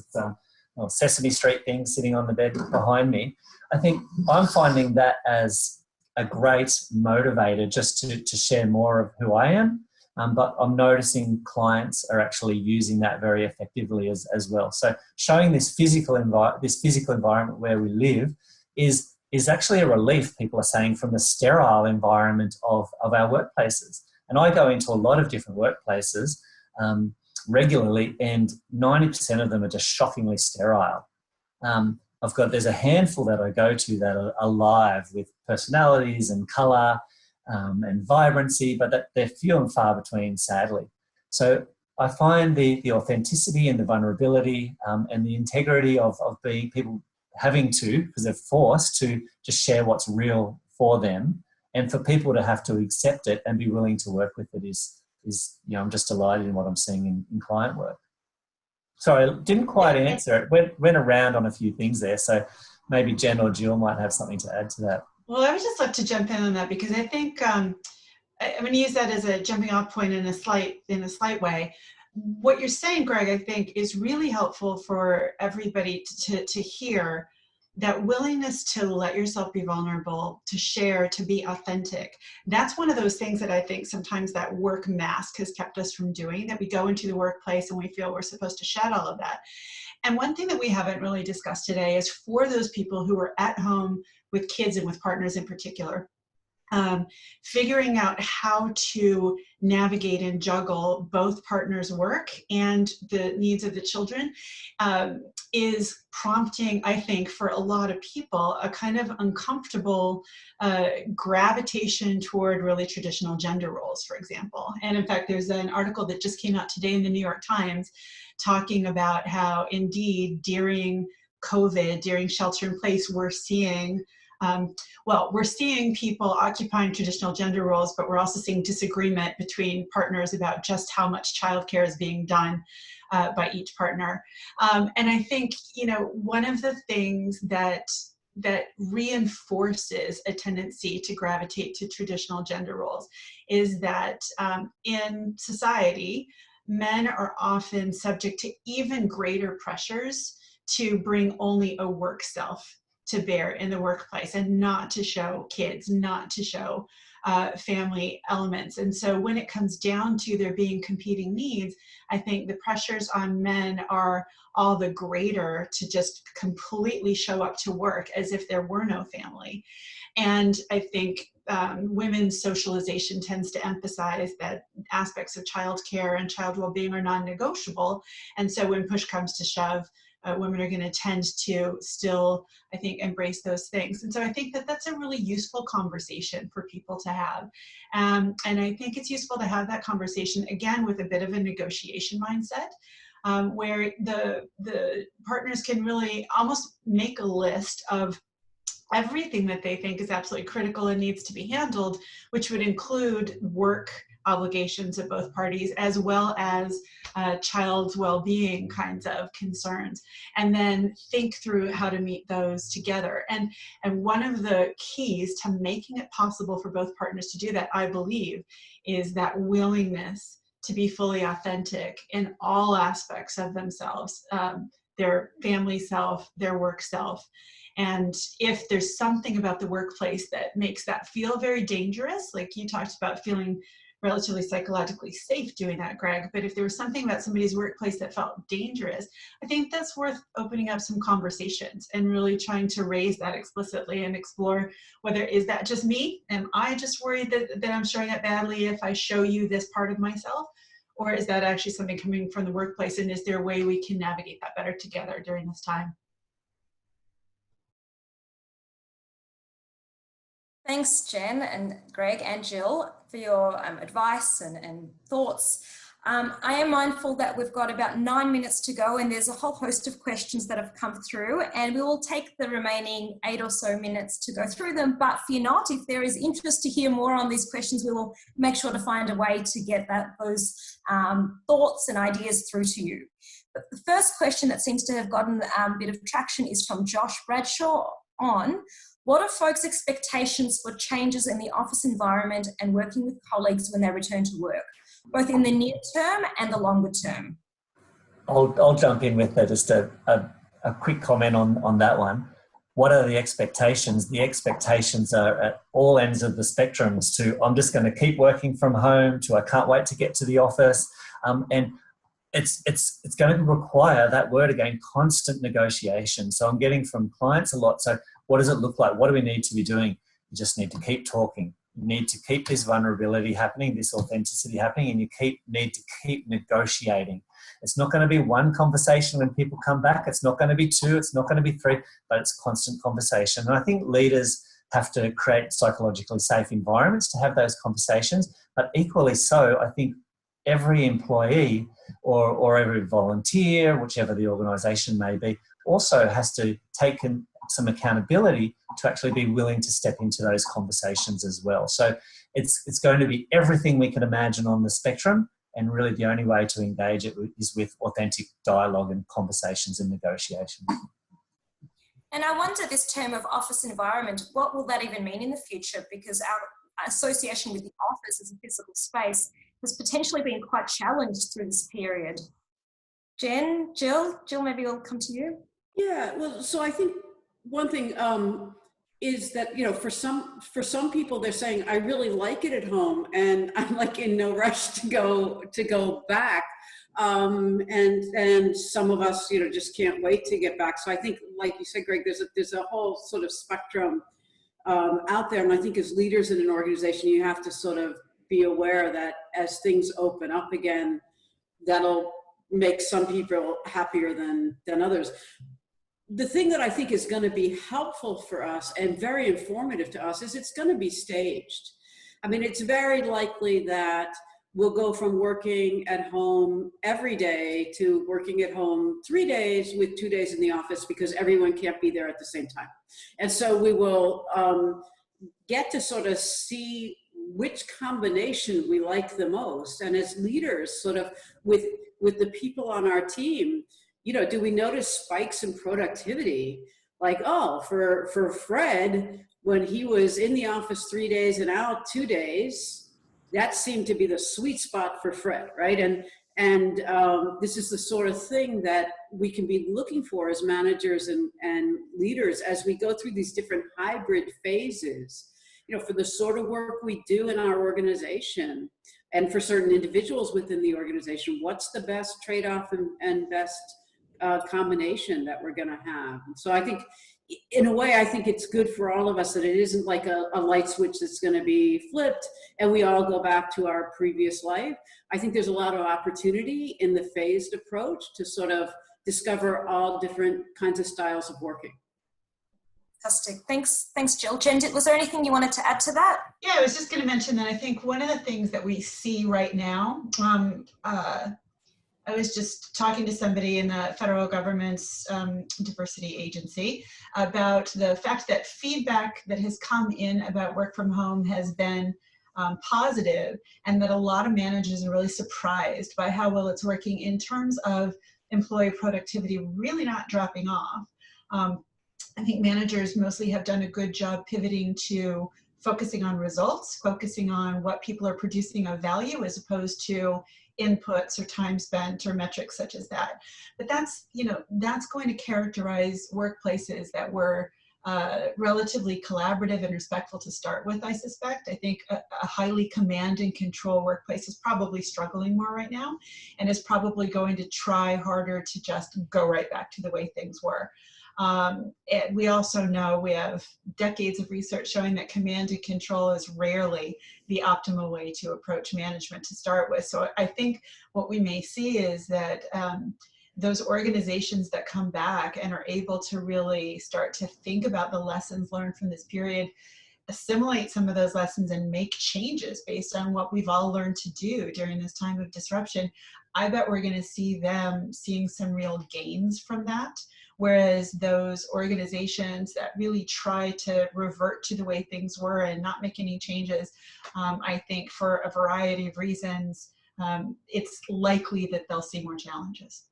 Sesame Street things sitting on the bed behind me. I think I'm finding that as a great motivator just to share more of who I am. But I'm noticing clients are actually using that very effectively as well. So showing this physical environment where we live is actually a relief, people are saying, from the sterile environment of our workplaces. And I go into a lot of different workplaces regularly, and 90% of them are just shockingly sterile. There's a handful that I go to that are alive with personalities and colour and vibrancy, but that they're few and far between, sadly. So I find the authenticity and the vulnerability and the integrity of being people having to, because they're forced to just share what's real for them, and for people to have to accept it and be willing to work with it is I'm just delighted in what I'm seeing in client work. Sorry, I didn't quite answer it. Went around on a few things there, so maybe Jen or Jill might have something to add to that. Well, I would just love to jump in on that, because I think I'm going to use that as a jumping off point in a slight way. What you're saying, Greg, I think is really helpful for everybody to hear, that willingness to let yourself be vulnerable, to share, to be authentic. That's one of those things that I think sometimes that work mask has kept us from doing, that we go into the workplace and we feel we're supposed to shed all of that. And one thing that we haven't really discussed today is for those people who are at home with kids and with partners in particular, figuring out how to navigate and juggle both partners' work and the needs of the children is prompting, I think, for a lot of people, a kind of uncomfortable gravitation toward really traditional gender roles, for example. And in fact, there's an article that just came out today in the New York Times talking about how indeed during COVID, during shelter in place, we're seeing people occupying traditional gender roles, but we're also seeing disagreement between partners about just how much childcare is being done by each partner. And I think, one of the things that reinforces a tendency to gravitate to traditional gender roles is that in society, men are often subject to even greater pressures to bring only a work self to bear in the workplace, and not to show kids, not to show family elements. And so when it comes down to there being competing needs, I think the pressures on men are all the greater to just completely show up to work as if there were no family. And I think women's socialization tends to emphasize that aspects of childcare and child well-being are non-negotiable. And so when push comes to shove, women are going to tend to still, I think, embrace those things. And so I think that that's a really useful conversation for people to have. And I think it's useful to have that conversation, again, with a bit of a negotiation mindset, where the partners can really almost make a list of everything that they think is absolutely critical and needs to be handled, which would include work obligations of both parties, as well as child's well-being kinds of concerns, and then think through how to meet those together. And one of the keys to making it possible for both partners to do that, I believe, is that willingness to be fully authentic in all aspects of themselves, their family self, their work self. And if there's something about the workplace that makes that feel very dangerous, like you talked about feeling relatively psychologically safe doing that, Greg, but if there was something about somebody's workplace that felt dangerous, I think that's worth opening up some conversations and really trying to raise that explicitly and explore whether, is that just me? Am I just worried that I'm showing up badly if I show you this part of myself? Or is that actually something coming from the workplace, and is there a way we can navigate that better together during this time? Thanks, Jen and Greg and Jill, for your advice and thoughts. I am mindful that we've got about 9 minutes to go, and there's a whole host of questions that have come through, and we will take the remaining 8 or so minutes to go through them. But fear not, if there is interest to hear more on these questions, we will make sure to find a way to get those thoughts and ideas through to you. But the first question that seems to have gotten a bit of traction is from Josh Bradshaw on: what are folks' expectations for changes in the office environment and working with colleagues when they return to work, both in the near term and the longer term? I'll jump in with just a quick comment on that one. What are the expectations? The expectations are at all ends of the spectrums, to I'm just going to keep working from home, to I can't wait to get to the office. And it's going to require, that word again, constant negotiation. So I'm getting from clients a lot. So what does it look like? What do we need to be doing? You just need to keep talking. You need to keep this vulnerability happening, this authenticity happening, and you need to keep negotiating. It's not going to be one conversation when people come back. It's not going to be 2. It's not going to be 3, but it's constant conversation. And I think leaders have to create psychologically safe environments to have those conversations. But equally so, I think every employee or every volunteer, whichever the organisation may be, also has to take some accountability to actually be willing to step into those conversations as well. So it's going to be everything we can imagine on the spectrum, and really the only way to engage it is with authentic dialogue and conversations and negotiation. And I wonder, this term of office environment, what will that even mean in the future? Because our association with the office as a physical space has potentially been quite challenged through this period. Jen, Jill, maybe I'll come to you. Yeah, well, so I think one thing is that, you know, for some people, they're saying, I really like it at home and I'm like in no rush to go back. And some of us, you know, just can't wait to get back. So I think, like you said, Greg, there's a whole sort of spectrum out there. And I think as leaders in an organization, you have to sort of be aware that as things open up again, that'll make some people happier than others. The thing that I think is going to be helpful for us and very informative to us is it's going to be staged. I mean, it's very likely that we'll go from working at home every day to working at home 3 days with 2 days in the office, because everyone can't be there at the same time. And so we will get to sort of see which combination we like the most. And as leaders, sort of with the people on our team, you know, do we notice spikes in productivity? Like, oh, for Fred, when he was in the office 3 days and out 2 days, that seemed to be the sweet spot for Fred, right? And this is the sort of thing that we can be looking for as managers and leaders as we go through these different hybrid phases, you know, for the sort of work we do in our organization and for certain individuals within the organization. What's the best trade-off and best combination that we're going to have? And so I think, in a way, I think it's good for all of us that it isn't like a light switch that's going to be flipped and we all go back to our previous life. I think there's a lot of opportunity in the phased approach to sort of discover all different kinds of styles of working. Fantastic. Thanks, Jill. Jen, was there anything you wanted to add to that? Yeah, I was just going to mention that I think one of the things that we see right now, I was just talking to somebody in the federal government's diversity agency about the fact that feedback that has come in about work from home has been positive, and that a lot of managers are really surprised by how well it's working in terms of employee productivity really not dropping off. I think managers mostly have done a good job pivoting to focusing on results, focusing on what people are producing of value as opposed to inputs or time spent or metrics such as that. But that's, that's going to characterize workplaces that were relatively collaborative and respectful to start with, I suspect. I think a highly command and control workplace is probably struggling more right now and is probably going to try harder to just go right back to the way things were. We also know we have decades of research showing that command and control is rarely the optimal way to approach management to start with. So I think what we may see is that those organizations that come back and are able to really start to think about the lessons learned from this period, assimilate some of those lessons and make changes based on what we've all learned to do during this time of disruption, I bet we're going to see them seeing some real gains from that. Whereas those organizations that really try to revert to the way things were and not make any changes, I think for a variety of reasons, it's likely that they'll see more challenges.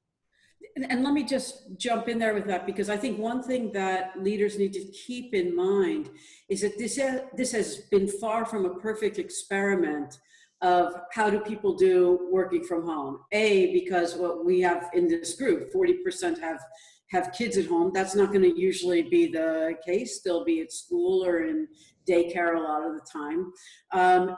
And let me just jump in there with that, because I think one thing that leaders need to keep in mind is that this has been far from a perfect experiment of how do people do working from home. Because what we have in this group, 40% have kids at home. That's not going to usually be the case. They'll be at school or in daycare a lot of the time.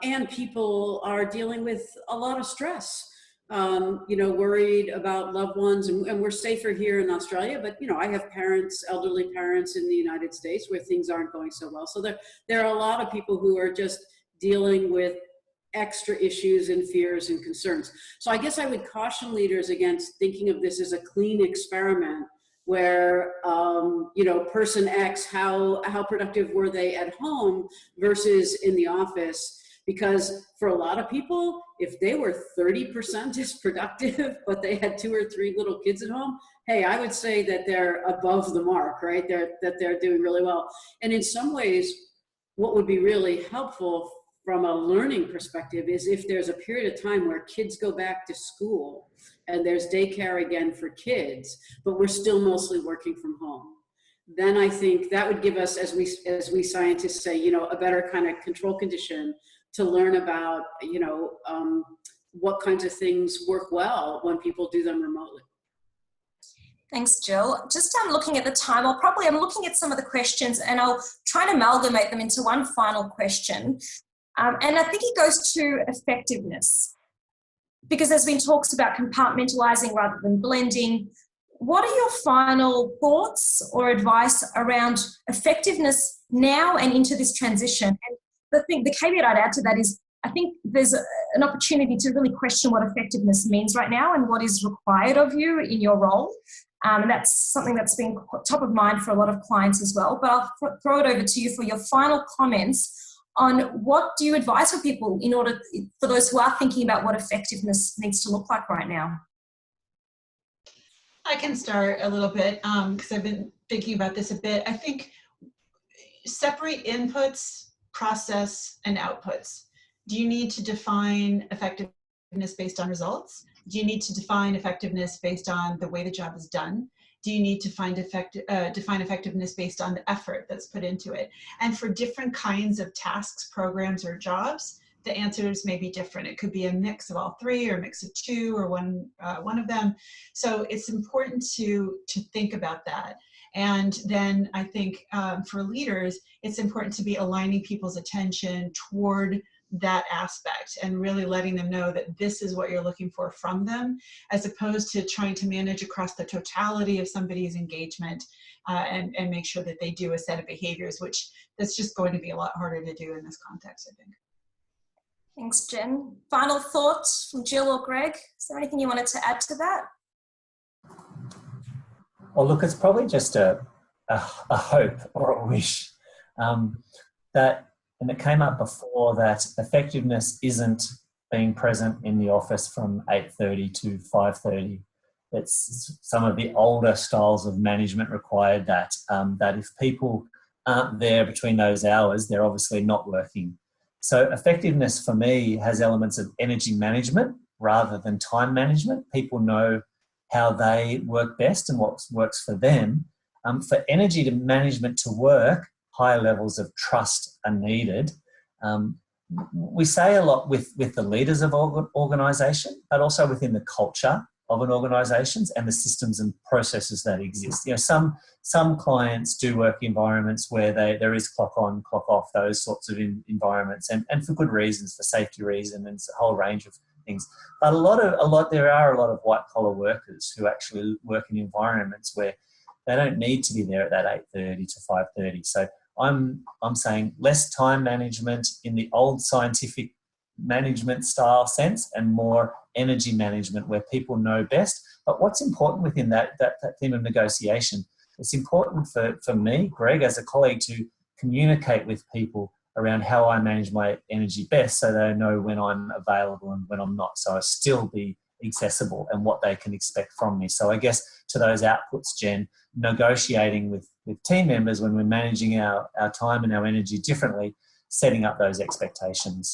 And people are dealing with a lot of stress. Worried about loved ones, and we're safer here in Australia, but I have elderly parents in the United States where things aren't going so well. So there are a lot of people who are just dealing with extra issues and fears and concerns. So I guess I would caution leaders against thinking of this as a clean experiment where, person X, how productive were they at home versus in the office? Because for a lot of people, if they were 30% as productive, but they had 2 or 3 little kids at home, hey, I would say that they're above the mark, right? That they're doing really well. And in some ways, what would be really helpful from a learning perspective is if there's a period of time where kids go back to school and there's daycare again for kids, but we're still mostly working from home. Then I think that would give us, as we scientists say, a better kind of control condition to learn about, what kinds of things work well when people do them remotely. Thanks, Jill. Just looking at the time, I'm looking at some of the questions and I'll try and amalgamate them into one final question. And I think it goes to effectiveness, because there's been talks about compartmentalizing rather than blending. What are your final thoughts or advice around effectiveness now and into this transition? And the caveat I'd add to that is I think there's an opportunity to really question what effectiveness means right now and what is required of you in your role. And that's something that's been top of mind for a lot of clients as well. But I'll throw it over to you for your final comments on what do you advise for people for those who are thinking about what effectiveness needs to look like right now. I can start a little bit because I've been thinking about this a bit. I think separate inputs, process, and outputs. Do you need to define effectiveness based on results? Do you need to define effectiveness based on the way the job is done? Do you need to define effectiveness based on the effort that's put into it? And for different kinds of tasks, programs, or jobs, the answers may be different. It could be a mix of all 3 or a mix of 2 or one of them. So it's important to think about that. And then I think for leaders, it's important to be aligning people's attention toward that aspect and really letting them know that this is what you're looking for from them, as opposed to trying to manage across the totality of somebody's engagement and make sure that they do a set of behaviors, which that's just going to be a lot harder to do in this context, I think. Thanks, Jen. Final thoughts from Jill or Greg? Is there anything you wanted to add to that? Well, look, it's probably just a hope or a wish that, and it came up before, that effectiveness isn't being present in the office from 8:30 to 5:30. It's some of the older styles of management required that if people aren't there between those hours, they're obviously not working. So effectiveness for me has elements of energy management rather than time management. People know how they work best and what works for them. For energy management to work, high levels of trust are needed. We say a lot with the leaders of organisation, but also within the culture of an organisation and the systems and processes that exist. You know, some clients do work environments where there is clock on, clock off, those sorts of environments, and for good reasons, for safety reasons, and it's a whole range of things. But there are a lot of white collar workers who actually work in environments where they don't need to be there at that 8:30 to 5:30. So I'm saying less time management in the old scientific management style sense and more energy management where people know best. But what's important within that theme of negotiation, it's important for me, Greg, as a colleague, to communicate with people around how I manage my energy best so they know when I'm available and when I'm not. So I still be accessible and what they can expect from me. So I guess to those outputs, Jen, negotiating with team members when we're managing our time and our energy differently, setting up those expectations.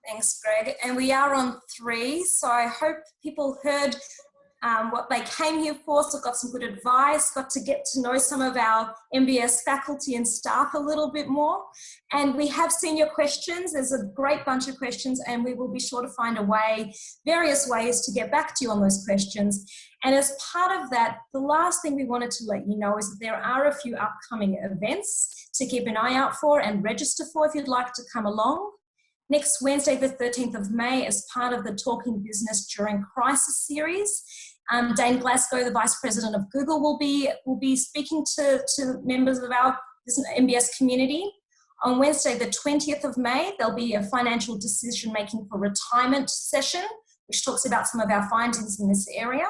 Thanks, Greg. And we are on 3, so I hope people heard what they came here for, so got some good advice, got to get to know some of our MBS faculty and staff a little bit more. And we have seen your questions. There's a great bunch of questions, and we will be sure to find various ways to get back to you on those questions. And as part of that, the last thing we wanted to let you know is that there are a few upcoming events to keep an eye out for and register for if you'd like to come along. Next Wednesday, the 13th of May, as part of the Talking Business During Crisis series, Dane Glasgow, the Vice President of Google, will be speaking to members of our MBS community. On Wednesday, the 20th of May, there'll be a financial decision making for retirement session, which talks about some of our findings in this area.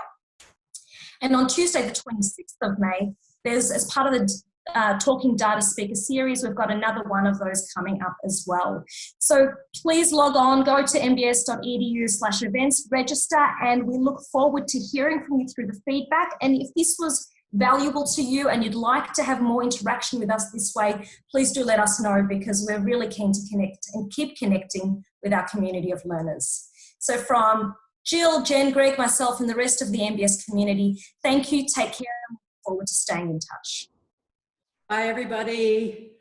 And on Tuesday, the 26th of May, there's, as part of the Talking Data Speaker series, we've got another one of those coming up as well. So please log on, go to mbs.edu/events, register, and we look forward to hearing from you through the feedback. And if this was valuable to you and you'd like to have more interaction with us this way, please do let us know, because we're really keen to connect and keep connecting with our community of learners. So from Jill, Jen, Greg, myself, and the rest of the MBS community, thank you, take care, and look forward to staying in touch. Bye, everybody.